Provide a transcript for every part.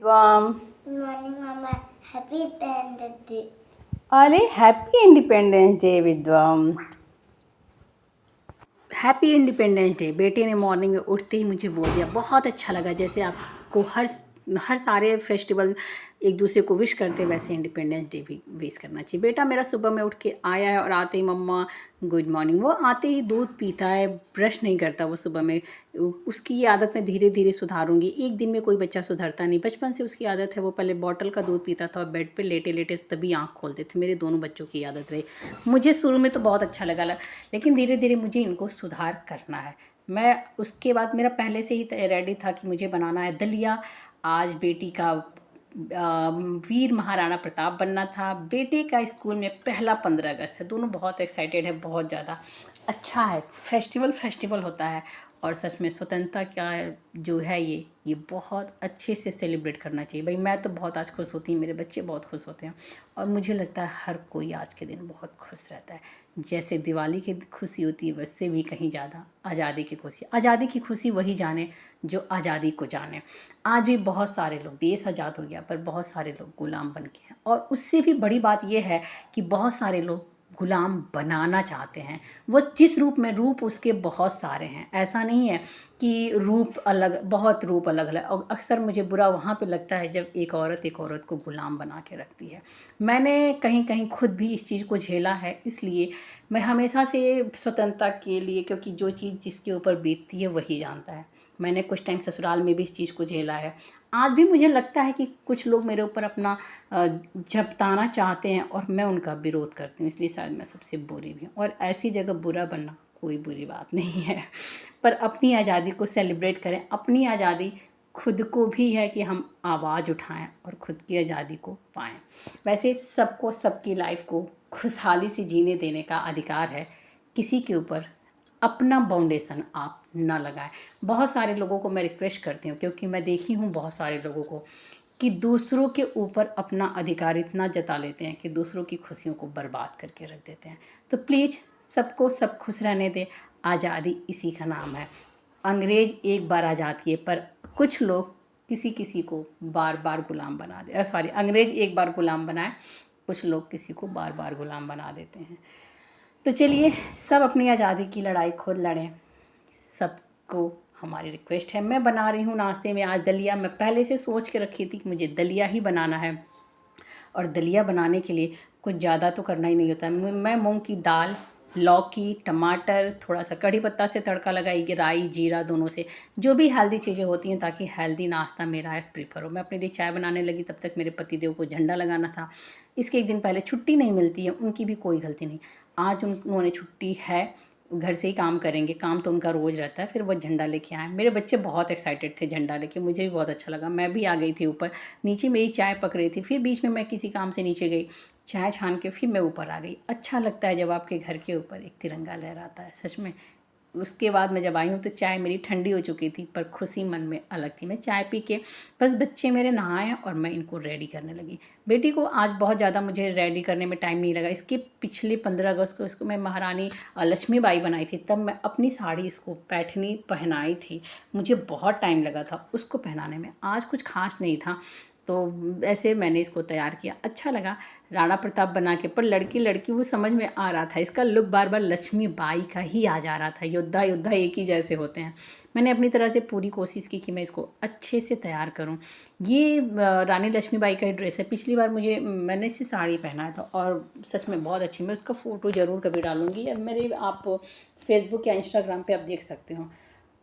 विद्वाम। Good morning, Mama. Happy Independence Day. अरे happy Independence Day विद्वाम। Happy Independence Day. बेटे ने मॉर्निंग में उठते ही मुझे बोल दिया, बहुत अच्छा लगा। जैसे आपको हर सारे फेस्टिवल एक दूसरे को विश करते, वैसे इंडिपेंडेंस डे भी विश करना चाहिए। बेटा मेरा सुबह में उठ के आया है और आते ही मम्मा गुड मॉर्निंग। वो आते ही दूध पीता है, ब्रश नहीं करता वो सुबह में। उसकी ये आदत मैं धीरे धीरे सुधारूंगी। एक दिन में कोई बच्चा सुधरता नहीं। बचपन से उसकी आदत है, वो पहले बॉटल का दूध पीता था और बेड पे लेटे लेटे तभी आँख खोलते थे। मेरे दोनों बच्चों की आदत रही। मुझे शुरू में तो बहुत अच्छा लगा, लेकिन धीरे धीरे मुझे इनको सुधार करना है। मैं उसके बाद मेरा पहले से ही रेडी था कि मुझे बनाना है दलिया। आज बेटी का वीर महाराणा प्रताप बनना था। बेटे का स्कूल में पहला 15 अगस्त है। दोनों बहुत एक्साइटेड है, बहुत ज़्यादा अच्छा है। फेस्टिवल होता है और सच में स्वतंत्रता का जो है ये बहुत अच्छे से सेलिब्रेट करना चाहिए। भाई मैं तो बहुत आज खुश होती हूँ, मेरे बच्चे बहुत खुश होते हैं और मुझे लगता है हर कोई आज के दिन बहुत खुश रहता है। जैसे दिवाली की खुशी होती है, वैसे भी कहीं ज़्यादा आज़ादी की खुशी। आज़ादी की खुशी वही जाने जो आज़ादी को जाने। आज भी बहुत सारे लोग, देश आज़ाद हो गया पर बहुत सारे लोग गुलाम बन के हैं। और उससे भी बड़ी बात यह है कि बहुत सारे लोग गुलाम बनाना चाहते हैं। वो जिस रूप उसके बहुत सारे हैं। ऐसा नहीं है कि रूप अलग, बहुत रूप अलग अलग। और अक्सर मुझे बुरा वहाँ पे लगता है जब एक औरत को गुलाम बना के रखती है। मैंने कहीं कहीं खुद भी इस चीज़ को झेला है, इसलिए मैं हमेशा से स्वतंत्रता के लिए, क्योंकि जो चीज़ जिसके ऊपर बीतती है वही जानता है। मैंने कुछ टाइम ससुराल में भी इस चीज़ को झेला है। आज भी मुझे लगता है कि कुछ लोग मेरे ऊपर अपना झपटाना चाहते हैं और मैं उनका विरोध करती हूँ, इसलिए शायद मैं सबसे बुरी भी हूँ। और ऐसी जगह बुरा बनना कोई बुरी बात नहीं है। पर अपनी आज़ादी को सेलिब्रेट करें। अपनी आज़ादी खुद को भी है कि हम आवाज़ उठाएं और खुद की आज़ादी को पाएं। वैसे सबको सबकी लाइफ को खुशहाली से जीने देने का अधिकार है। किसी के ऊपर अपना बाउंडेशन आप ना लगाएं। बहुत सारे लोगों को मैं रिक्वेस्ट करती हूँ, क्योंकि मैं देखी हूँ बहुत सारे लोगों को कि दूसरों के ऊपर अपना अधिकार इतना जता लेते हैं कि दूसरों की खुशियों को बर्बाद करके रख देते हैं। तो प्लीज़ सबको सब खुश रहने दें। आज़ादी इसी का नाम है। अंग्रेज़ एक बार आज़ाद किए, पर कुछ लोग किसी किसी को बार बार गुलाम बना दे। सॉरी, अंग्रेज़ एक बार गुलाम बनाए, कुछ लोग किसी को बार बार गुलाम बना देते हैं। तो चलिए सब अपनी आज़ादी की लड़ाई खुद लड़ें। सबको हमारी रिक्वेस्ट है। मैं बना रही हूँ नाश्ते में आज दलिया। मैं पहले से सोच के रखी थी कि मुझे दलिया ही बनाना है, और दलिया बनाने के लिए कुछ ज़्यादा तो करना ही नहीं होता। मैं मूंग की दाल, लौकी, टमाटर, थोड़ा सा कड़ी पत्ता से तड़का लगाई, राई जीरा दोनों से, जो भी हेल्दी चीज़ें होती हैं ताकि हेल्दी नाश्ता मेरा प्रीफर हो। मैं अपने लिए चाय बनाने लगी, तब तक मेरे पतिदेव को झंडा लगाना था। इसके एक दिन पहले छुट्टी नहीं मिलती है, उनकी भी कोई गलती नहीं। आज उन्होंने छुट्टी है, घर से ही काम करेंगे। काम तो उनका रोज़ रहता है। फिर वो झंडा लेके आए। मेरे बच्चे बहुत एक्साइटेड थे झंडा लेके, मुझे भी बहुत अच्छा लगा। मैं भी आ गई थी ऊपर। नीचे मेरी चाय पक रही थी, फिर बीच में मैं किसी काम से नीचे गई, चाय छान के फिर मैं ऊपर आ गई। अच्छा लगता है जब आपके घर के ऊपर एक तिरंगा लहराता है, सच में। उसके बाद मैं जब आई हूँ तो चाय मेरी ठंडी हो चुकी थी, पर खुशी मन में अलग थी। मैं चाय पी के बस बच्चे मेरे नहाए और मैं इनको रेडी करने लगी। बेटी को आज बहुत ज़्यादा मुझे रेडी करने में टाइम नहीं लगा। इसके पिछले 15 अगस्त को इसको मैं महारानी लक्ष्मीबाई बनाई थी, तब मैं अपनी साड़ी इसको पैठनी पहनाई थी। मुझे बहुत टाइम लगा था उसको पहनाने में। आज कुछ खास नहीं था, तो ऐसे मैंने इसको तैयार किया। अच्छा लगा राणा प्रताप बना के, पर लड़की लड़की वो समझ में आ रहा था। इसका लुक बार बार लक्ष्मीबाई का ही आ जा रहा था। योद्धा योद्धा एक ही जैसे होते हैं। मैंने अपनी तरह से पूरी कोशिश की कि मैं इसको अच्छे से तैयार करूं। ये रानी लक्ष्मीबाई का ही ड्रेस है। पिछली बार मैंने इसे साड़ी पहनाया था और सच में बहुत अच्छी। मैं उसका फ़ोटो ज़रूर कभी डालूँगी। मेरे आप फेसबुक या इंस्टाग्राम पर आप देख सकते हो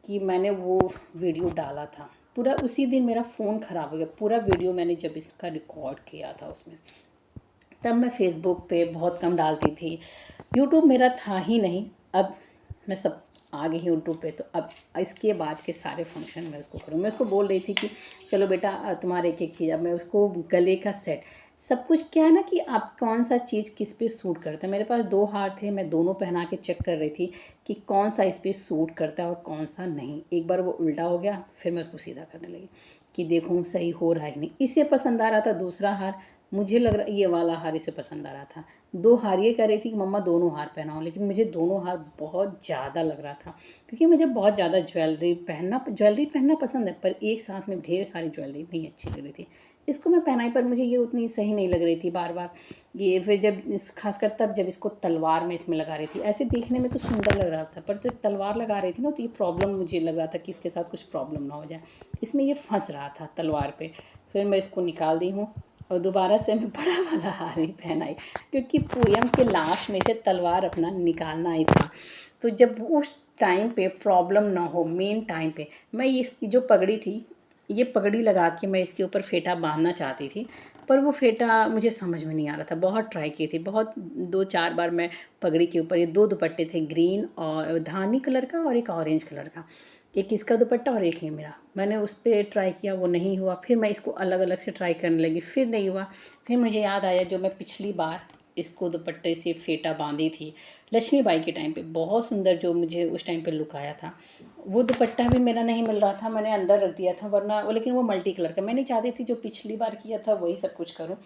कि मैंने वो वीडियो डाला था। पूरा उसी दिन मेरा फ़ोन ख़राब हो गया। पूरा वीडियो मैंने जब इसका रिकॉर्ड किया था उसमें, तब मैं फ़ेसबुक पे बहुत कम डालती थी। यूट्यूब मेरा था ही नहीं। अब मैं सब आ गई यूट्यूब पे, तो अब इसके बाद के सारे फंक्शन मैं उसको करूँ। मैं उसको बोल रही थी कि चलो बेटा तुम्हारे एक एक चीज़। अब मैं उसको गले का सेट, सब कुछ क्या है ना कि आप कौन सा चीज़ किस पे सूट करता है। मेरे पास 2 हार थे, मैं दोनों पहना के चेक कर रही थी कि कौन सा इस पे सूट करता है और कौन सा नहीं। एक बार वो उल्टा हो गया, फिर मैं उसको सीधा करने लगी कि देखूँ सही हो रहा है कि नहीं। इसे पसंद आ रहा था दूसरा हार, मुझे लग रहा ये वाला हार इसे पसंद आ रहा था। 2 हार ये कह रही थी कि मम्मा दोनों हार पहनाओ, लेकिन मुझे दोनों हार बहुत ज़्यादा लग रहा था, क्योंकि मुझे बहुत ज़्यादा ज्वेलरी पहनना पसंद है, पर एक साथ में ढेर सारी ज्वेलरी नहीं अच्छी लग रही थी। इसको मैं पहनाई पर मुझे ये उतनी सही नहीं लग रही थी बार बार। ये फिर जब खासकर तब जब इसको तलवार में इसमें लगा रही थी, ऐसे देखने में तो सुंदर लग रहा था, पर जब तलवार लगा रही थी ना तो ये प्रॉब्लम, मुझे लग रहा था कि इसके साथ कुछ प्रॉब्लम ना हो जाए, इसमें ये फंस रहा था तलवार पे। फिर मैं इसको निकाल दी हूँ और दोबारा से मैं बड़ा वाला हार ही पहनाई, क्योंकि पोयम के लास्ट में से तलवार अपना निकालना ही था। तो जब उस टाइम पे प्रॉब्लम ना हो, मेन टाइम पे मैं इसकी जो पगड़ी थी, ये पगड़ी लगा के मैं इसके ऊपर फेटा बांधना चाहती थी, पर वो फेटा मुझे समझ में नहीं आ रहा था। बहुत ट्राई की थी, बहुत 2-4 बार मैं पगड़ी के ऊपर, ये 2 दुपट्टे थे, ग्रीन और धानी कलर का और एक ऑरेंज कलर का, एक इसका दुपट्टा और एक ये मेरा, मैंने उस पर ट्राई किया, वो नहीं हुआ। फिर मैं इसको अलग अलग से ट्राई करने लगी, फिर नहीं हुआ। फिर मुझे याद आया जो मैं पिछली बार इसको दुपट्टे से फेटा बांधी थी लक्ष्मीबाई के टाइम पे, बहुत सुंदर जो मुझे उस टाइम पे लुक आया था, वो दुपट्टा भी मेरा नहीं मिल रहा था, मैंने अंदर रख दिया था, वरना वो, लेकिन वो मल्टी कलर का, मैं नहीं चाहती थी जो पिछली बार किया था वही सब कुछ करूँ,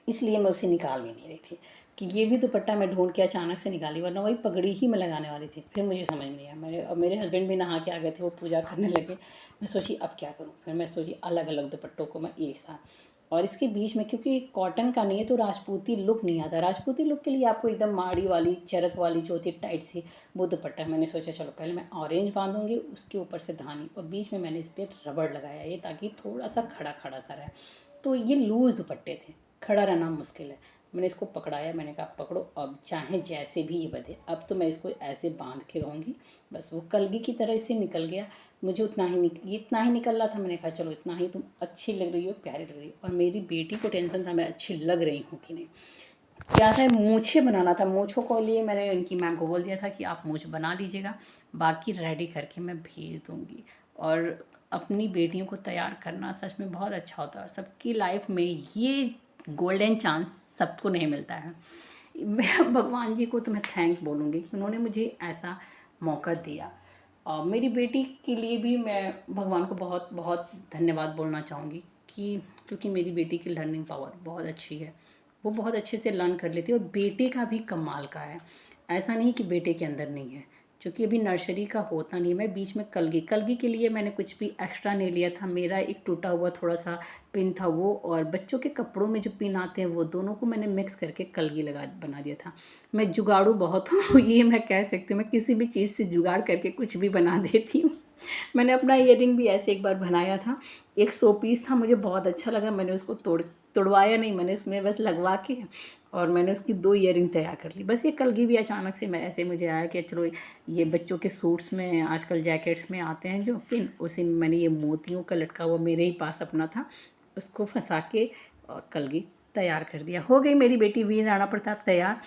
इसलिए मैं उसे निकाल भी नहीं रही थी कि ये भी दुपट्टा मैं ढूंढ के अचानक से निकाली, वरना वही पगड़ी ही मैं लगाने वाली थी। फिर मुझे समझ में नहीं आया, मेरे हस्बैंड भी नहा के आ गए थे, वो पूजा करने लगे। मैं सोची अब क्या करूँ, फिर मैं सोची अलग अलग दुपट्टों को मैं एक साथ, और इसके बीच में क्योंकि कॉटन का नहीं है तो राजपूती लुक नहीं आता। राजपूती लुक के लिए आपको एकदम माड़ी वाली चरक वाली जो होती है टाइट सी, वो दुपट्टा। मैंने सोचा चलो पहले मैं ऑरेंज बांधूंगी, उसके ऊपर से धानी, और बीच में मैंने इस पर रबड़ लगाया ये, ताकि थोड़ा सा खड़ा खड़ा सा रहे। तो ये लूज़ दुपट्टे थे, खड़ा रहना मुश्किल है। मैंने इसको पकड़ाया, मैंने कहा पकड़ो, अब चाहे जैसे भी ये बधे, अब तो मैं इसको ऐसे बांध के रहूँगी। बस वो कलगी की तरह इससे निकल गया, मुझे इतना ही निकल रहा था। मैंने कहा चलो इतना ही, तुम अच्छी लग रही हो, प्यारी लग रही हो। और मेरी बेटी को टेंशन था मैं अच्छी लग रही हूँ कि नहीं। क्या था, मूछें बनाना था, मूछों को लिए मैंने उनकी मैम को बोल दिया था कि आप मूछ बना लीजिएगा, बाकी रेडी करके मैं भेज दूँगी। और अपनी बेटियों को तैयार करना सच में बहुत अच्छा होता है, और सबकी लाइफ में ये गोल्डन चांस सबको नहीं मिलता है। मैं भगवान जी को तो मैं थैंक बोलूँगी कि उन्होंने मुझे ऐसा मौका दिया। और मेरी बेटी के लिए भी मैं भगवान को बहुत बहुत धन्यवाद बोलना चाहूँगी, कि क्योंकि मेरी बेटी की लर्निंग पावर बहुत अच्छी है, वो बहुत अच्छे से लर्न कर लेती है। और बेटे का भी कमाल का है, ऐसा नहीं कि बेटे के अंदर नहीं है, क्योंकि अभी नर्सरी का होता नहीं। मैं बीच में कलगी के लिए मैंने कुछ भी एक्स्ट्रा नहीं लिया था, मेरा एक टूटा हुआ थोड़ा सा पिन था वो, और बच्चों के कपड़ों में जो पिन आते हैं वो दोनों को मैंने मिक्स करके कलगी बना दिया था। मैं जुगाड़ू बहुत हूँ ये मैं कह सकती हूँ, मैं किसी भी चीज़ से जुगाड़ करके कुछ भी बना देती हूँ। मैंने अपना ईयरिंग भी ऐसे एक बार बनाया था, एक 100 पीस था, मुझे बहुत अच्छा लगा, मैंने उसको तोड़वाया नहीं, मैंने उसमें बस लगवा के और मैंने उसकी 2 ईयरिंग तैयार कर ली। बस ये कलगी भी अचानक से मैं ऐसे मुझे आया कि चलो ये बच्चों के सूट्स में आजकल जैकेट्स में आते हैं जो पिन, उसी में मैंने ये मोतियों का लटका हुआ मेरे ही पास अपना था, उसको फंसा के और कलगी तैयार कर दिया। हो गई मेरी बेटी वीर राणा प्रताप तैयार।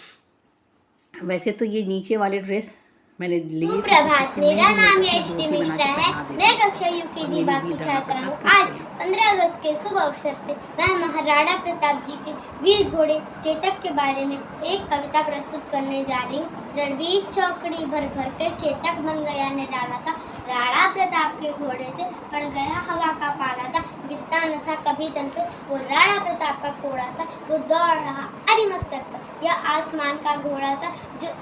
वैसे तो ये नीचे वाले ड्रेस मैंने लिए थे किसी सुप्रभात, से, मेरा मैं भी नाम मेकअप में यशटी धोती बना मिश्रा के है। पहना देती मैं हूँ कक्षा इसे। यूकेजी और मेरी बाग की वीर राणा छात्रा हूँ। प्रताप आज करते हैं। 15 अगस्त के शुभ अवसर पे मैं महाराणा प्रताप जी के वीर घोड़े चेतक के बारे में एक कविता प्रस्तुत करने जा रही हूँ। रणवीर चौकड़ी भर भर के चेतक बन गया निराला था, राणा प्रताप के घोड़े से पड़ गया हवा का पाला था, गिरता न था कभी तन पे वो राणा प्रताप का घोड़ा था, वो दौड़ रहा अरिमस्तक पर, यह आसमान का घोड़ा था जो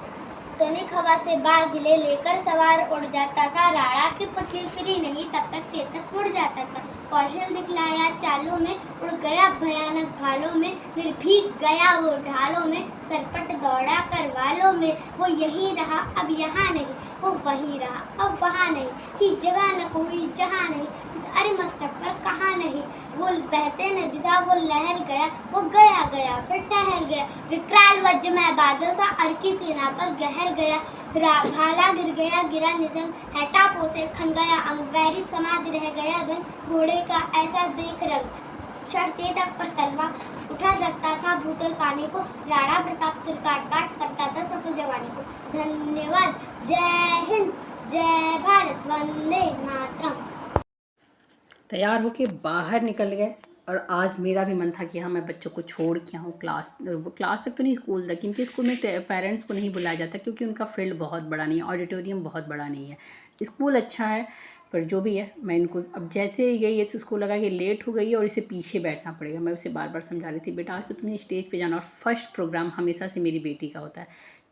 तनिक हवा से बाल हिले लेकर सवार उड़ जाता था, राणा की पतली फिरी नहीं तब तक चेतक उड़ जाता था, कौशल दिखलाया चालों में, उड़ गया भयानक भालों में, निर्भीक गया वो ढालों में, सरपट दौड़ा कर वालों में, वो यही रहा अब यहाँ नहीं, वो वहीं रहा अब वहाँ नहीं, थी जगह न कोई जहाँ नहीं, किस अरिमस्तक पर कहाँ नहीं, वो बहते न दिशा वो लहर गया, वो गया गया फिर ठहर गया, विकराल वज्र में बादल सा अर की सेना पर गहर गया, भाला गिर गया गिरा निजंग, हैटा पोसे खन गया अंग, वैरी समाज रह गया दंग, घोड़े का ऐसा देख रंग, चेतक पर तलवार उठा सकता था भूतल पानी को, राणा प्रताप सिर काट काट करता था सफल जवानी को। धन्यवाद। जय हिंद, जय भारत, वंदे मातरम। तैयार होके बाहर निकल गए, और आज मेरा भी मन था कि हाँ मैं बच्चों को छोड़ के आऊँ क्लास तक तो नहीं, स्कूल तक, क्योंकि स्कूल में पेरेंट्स को नहीं बुलाया जाता, क्योंकि उनका फील्ड बहुत बड़ा नहीं है, ऑडिटोरियम बहुत बड़ा नहीं है। स्कूल अच्छा है पर जो भी है मैं इनको अब जैसे ही गई है तो उसको लगा कि लेट हो गई है और इसे पीछे बैठना पड़ेगा। मैं उसे बार बार समझा रही थी, बेटा आज तो तुमने स्टेज पे जाना, और फर्स्ट प्रोग्राम हमेशा से मेरी बेटी का होता है।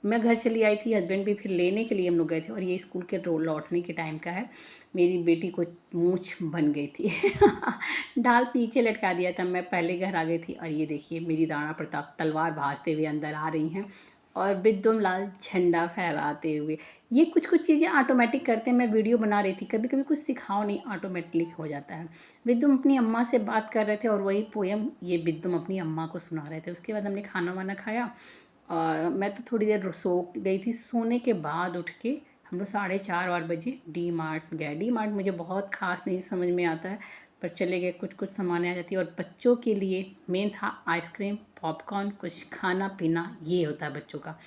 मैं घर चली आई थी, हस्बैंड भी फिर लेने के लिए हम लोग गए थे, और ये स्कूल के लौटने के टाइम का है। मेरी बेटी को मूंछ बन गई थी डाल पीछे लटका दिया था। मैं पहले घर आ गई थी, और ये देखिए मेरी राणा प्रताप तलवार भाजते हुए अंदर आ रही हैं और विद्युम लाल झंडा फहराते हुए। ये कुछ कुछ चीज़ें ऑटोमेटिक करते हैं। मैं वीडियो बना रही थी, कभी कभी कुछ सिखाओ नहीं, ऑटोमेटिक हो जाता है। विद्युम अपनी अम्मा से बात कर रहे थे, और वही पोयम ये विद्युम अपनी अम्मा को सुना रहे थे। उसके बाद हमने खाना वाना खाया, और मैं तो थोड़ी देर सो गई थी। सोने के बाद उठ के हम लोग 4:30 बजे डी मार्ट गए। डी मार्ट मुझे बहुत खास नहीं समझ में आता है, पर चले गए। कुछ कुछ सामान आ जाती है, और बच्चों के लिए मेन था आइसक्रीम, पॉपकॉर्न, कुछ खाना पीना, ये होता है बच्चों का।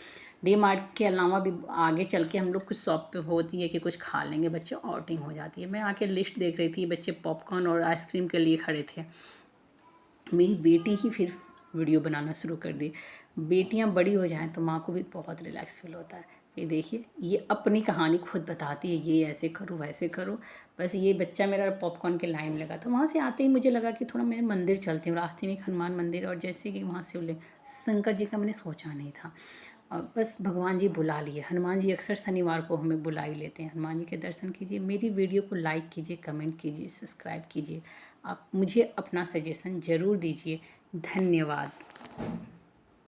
डी मार्ट के अलावा भी आगे चल के हम लोग कुछ शॉप पे होती है कि कुछ खा लेंगे, बच्चे आउटिंग हो जाती है। मैं आके लिस्ट देख रही थी, बच्चे पॉपकॉर्न और आइसक्रीम के लिए खड़े थे। मेरी बेटी ही फिर वीडियो बनाना शुरू कर दी। बेटियां बड़ी हो जाएं तो माँ को भी बहुत रिलैक्स फील होता है। ये देखिए, ये अपनी कहानी खुद बताती है, ये ऐसे करो वैसे करो। बस ये बच्चा मेरा पॉपकॉर्न के लाइन लगा था। वहाँ से आते ही मुझे लगा कि थोड़ा मैं मंदिर चलती हूँ। रास्ते में एक हनुमान मंदिर, और जैसे कि वहाँ शिवलिंग, शंकर जी का मैंने सोचा नहीं था। और बस भगवान जी बुला लिए। हनुमान जी अक्सर शनिवार को हमें बुला ही लेते हैं। हनुमान जी के दर्शन कीजिए, मेरी वीडियो को लाइक कीजिए, कमेंट कीजिए, सब्सक्राइब कीजिए। आप मुझे अपना सजेशन ज़रूर दीजिए। धन्यवाद।